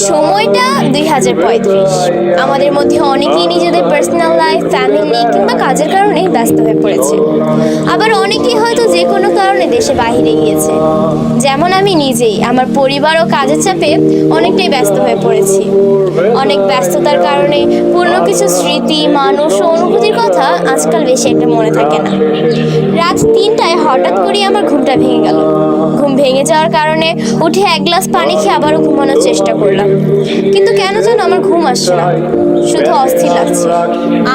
সময়টা 2035। আমাদের মধ্যে অনেকেই নিজেদের পার্সোনাল লাইফ, ফ্যামিলি কিংবা কাজের কারণে ব্যস্ত হয়ে পড়েছে। আবার অনেকেই হয়তো যে কোনো কারণে দেশে বাইরে গিয়েছে। যেমন আমি নিজেই আমার পরিবার ও কাজের চাপে অনেকটাই ব্যস্ত হয়ে পড়েছি। অনেক ব্যস্ততার কারণে পুরনো কিছু স্মৃতি, মানুষ ও অনুভূতির কথা আজকাল বেশি একটা মনে থাকে না। রাত 3টায় হঠাৎ করেই আমার ঘুমটা ভেঙে গেল। ঘুম ভেঙে যাওয়ার কারণে উঠে এক গ্লাস পানি খেয়ে আবারও ঘুমানোর চেষ্টা করলাম, কিন্তু কেন যেন আমার ঘুম আসছে না, শুধু অস্থির লাগছে।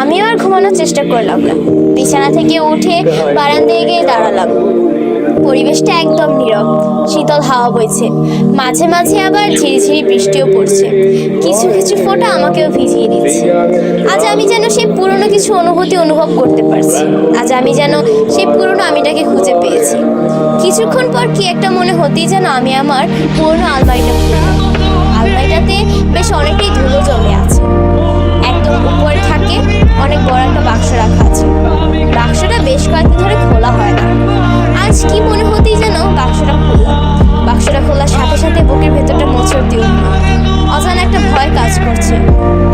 আমিও আর ঘুমানোর চেষ্টা করলাম না। বিছানা থেকে উঠে বারান্দায় গিয়ে দাঁড়ালাম। পরিবেশটা একদম নীরব, শীতল হাওয়া বইছে, মাঝে মাঝে আবার ঝিরিঝিরি বৃষ্টিও পড়ছে। কিছু কিছু ফোঁটা আমাকেও ভিজিয়ে দিচ্ছে। আজ আমি যেন সেই পুরনো কিছু অনুভূতি অনুভব করতে পারছি। আজ আমি যেন সেই পুরনো আমিটাকে খুঁজে পেয়েছি। কিছুক্ষণ পর কি একটা মনে হতেই যেন আমি আমার পুরনো আলমারিটা খুললাম। আলমারিটাতে বেশ অনেকটাই ধুলো জমে আছে। একদম উপরে থাকে অনেক বড় একটা বাক্স রাখা আছে। বাক্সটা বেশ কয়েকদিন ধরে খোলা হয় না। আজ কি মনে হতেই যেন বাক্সটা খুললাম। বাক্সটা খোলার সাথে সাথে বুকের ভেতরটা মোচড় দিয়ে উঠল। অজানা একটা ভয় কাজ করছে।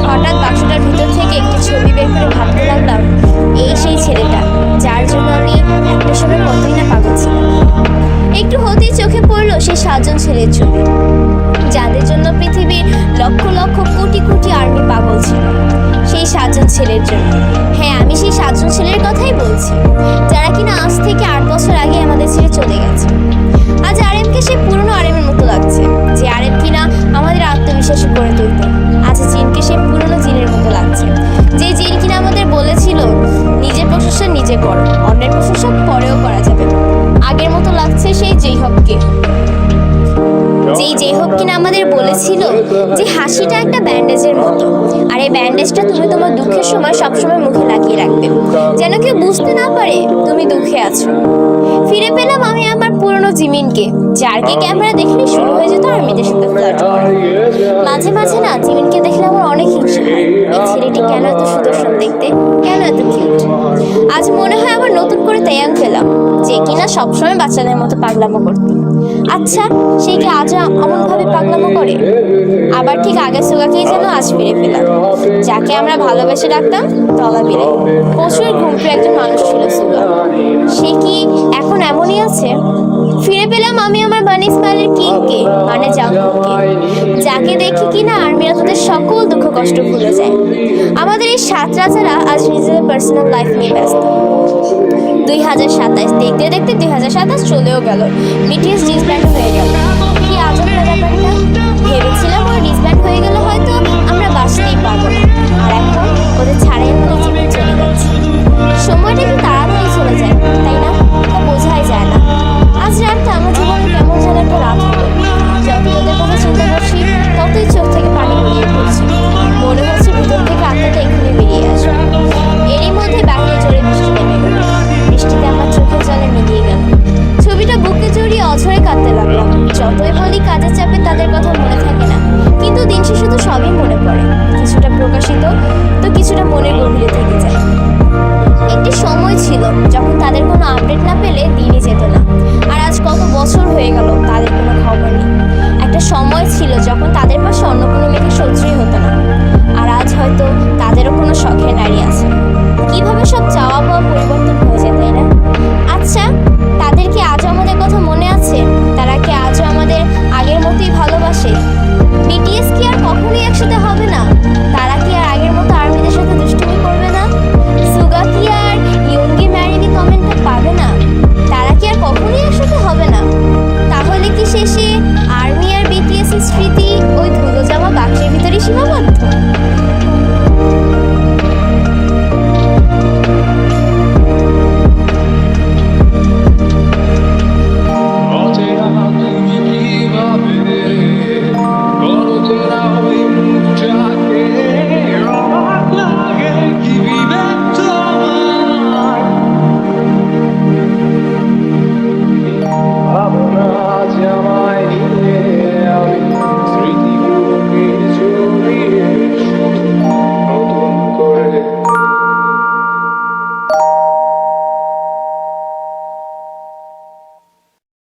হঠাৎ বাক্সটার ভিতর থেকে একটি ছবি বের করে ভাবতে লাগলাম, এই সেই ছেলেটা যার জন্য আমি একটা সময় কতই না পাগল ছিলাম। একটু হতেই চোখে পড়লো সেই 7জন ছেলের ছবি, যাদের জন্য পৃথিবীর লক্ষ লক্ষ কোটি কোটি আর্মি পাগল ছিল। সেই 7জন ছেলের জন্য। হ্যাঁ, আমি সেই 7জন ছেলের কথাই বলছি, যারা কিনা আজ থেকে 8 বছর আগে আমাদের ছেড়ে চলে গেছে। আজ আরএমকে সেই পুরনো আরএমের মতো লাগছে, যে আরএম কিনা আমাদের আত্মবিশ্বাসী করে তুলত। আজ জিনকে সেই পুরনো জিনের মতো লাগছে, যে জিন কিনা আমাদের বলেছিল নিজের প্রশংসা নিজে করো, অন্যের প্রশংসা পরেও করা যাবে। আগের মতো লাগছে সেই জেইহবকে, যেই হোক কিনা আমাদের বলেছিল যে হাসিটা একটা ব্যান্ডেজের মতো, আর এই ব্যান্ডেজটা তুমি তোমার দুঃখের সময় সবসময় মুখে লাগিয়ে রাখবে, যেন কেউ বুঝতে না পারে তুমি দুঃখে আছো। ফিরে পেলাম আমি আমার পুরনো জিমিনকে, যারকে ক্যামেরা দেখলে শুরু হয়ে যেত আর্মিদের সাথে ফ্লার্ট করা। মাঝে মাঝে না জিমিনকে দেখলে আমার অনেক হিংসা হয়। এই ছেলেটি কেন এত সুদর্শন দেখতে, কেন এত কিউট। আজ মনে হয় আবার নতুন করে তায়াং পেলাম, যে কিনা সবসময় বাচ্চাদের মতো পাগলামো করত। আচ্ছা, সে কি আজও এমনভাবে পাগলামো করে? আবার ঠিক আগের সুগাকেই যেন আজ ফিরে পেলাম, যাকে আমরা ভালোবেসে ডাকতাম তলাবিরে। প্রচুর ঘুমপি একজন মানুষ ছিল সুগা। সে কি এখন এমনই আছে? ফিরে পেলাম আমি আমার বানি স্মাইলের কিংকে, মানে জাংকুককে, যাকে দেখি কিনা আর্মিরা তাদের সকল দুঃখ কষ্ট ভুলে যায়। আমাদের এই 7 রাজারা আজ নিজেদের পার্সোনাল লাইফ নিয়ে ব্যস্ত। 2027 দেখতে দেখতে 2027 চলেও গেল। বিটিএস ডিসব্যান্ড হয়ে গেল। কি আজব না ব্যাপারটা। ভেবেছিলাম ওরা ডিসব্যান্ড হয়ে গেল হয়তো আমরা বাঁচতেই পারবো না, আর এখন ওদের ছাড়াই আমাদের জীবন চলে যাচ্ছে। সময়টা কি তাড়াতাড়ি চলে যায়, তাই না? তা বোঝাই যায় না। আজ রাতটা আমার জীবনে কেমন যেন একটা রাত হলো। যতই ওদের কথা চিন্তা করছি, ততই চোখ থেকে পানি গড়িয়ে পড়ছে। মনে হচ্ছে ভিতর থেকে আত্মাটা এক্ষুনি বেরিয়ে আসবে। এরই মধ্যে বাইরে জোরে বৃষ্টি নেমে গেল। বৃষ্টিতে আমার চোখের জলে মিলিয়ে গেল। ছবিটা বুকে জড়িয়ে অঝরে কাঁদতে লাগলাম। যতই বলি কাজের চাপে তাদের কথা মনে থাকে না, কিন্তু দিন শেষে তো সবই মনে পড়ে। কিছুটা প্রকাশিত, তো কিছুটা মনের গভীরে থেকে যায়। একটি সময় ছিল যখন তাদের কোনো আপডেট না পেলে দিনই যেত না, আর আজ কত বছর হয়ে গেল তাদের কোনো খবর নেই। একটা সময় ছিল যখন তাদের পাশে অন্য কোনো মেয়েকে সহ্যই হতো না, আর আজ হয়তো তাদেরও কোনো শখের নারী আছে। কিভাবে সব চাওয়া পাওয়া পরিবর্তন হয়ে যায়, তাই না? আচ্ছা, তাদের কি আজও আমাদের কথা মনে আছে? তারা কি আজও আমাদের আগের মতোই ভালোবাসে? বিটিএস কি আর কখনোই একসাথে হবে না?